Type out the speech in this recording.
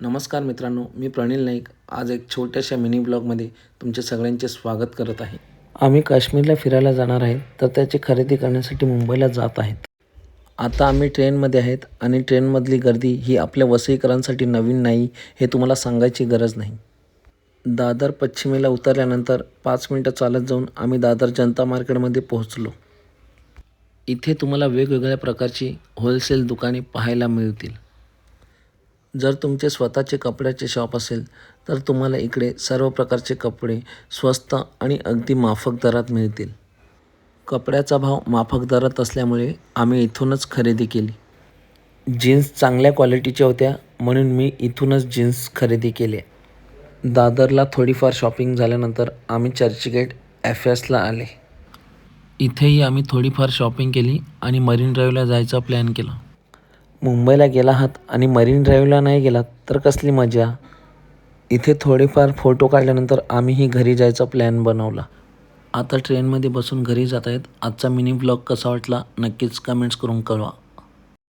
नमस्कार मित्रांनो, मी प्रनिल नाईक आज एक छोट्याशा मिनी ब्लॉगमध्ये तुमचे सगळ्यांचे स्वागत करत आहे. आम्ही काश्मीरला फिरायला जाणार आहे, तर त्याची खरेदी करण्यासाठी मुंबईला जात आहेत. आता आम्ही ट्रेनमध्ये आहेत आणि ट्रेनमधली गर्दी ही आपल्या वसईकरांसाठी नवीन नाही हे तुम्हाला सांगायची गरज नाही. दादर पश्चिमेला उतरल्यानंतर 5 मिनटं चालत जाऊन आम्ही दादर जनता मार्केटमध्ये पोहोचलो. इथे तुम्हाला वेगवेगळ्या प्रकारची होलसेल दुकाने पाहायला मिळतील. जर तुमचे स्वतःचे कपड्याचे शॉप असेल तर तुम्हाला इकडे सर्व प्रकारचे कपडे स्वस्त आणि अगदी माफक दरात मिळतील. कपड्याचा भाव माफक दरात असल्यामुळे आम्ही इथूनच खरेदी केली. जीन्स चांगल्या क्वालिटीच्या होत्या म्हणून मी इथूनच जीन्स खरेदी केल्या. दादरला थोडीफार शॉपिंग झाल्यानंतर आम्ही चर्चगेट एफएसला आले. इथेही आम्ही थोडीफार शॉपिंग केली आणि मरीन ड्राईव्हला जायचा प्लॅन केला. मुंबईला गेला आहात आणि मरीन ड्राईव्हला नाही गेलात तर कसली मजा. इथे थोडेफार फोटो काढल्यानंतर आम्हीही घरी जायचा प्लॅन बनवला. आता ट्रेनमध्ये बसून घरी जात आहेत. आजचा मिनी ब्लॉग कसा वाटला नक्कीच कमेंट्स करून कळवा.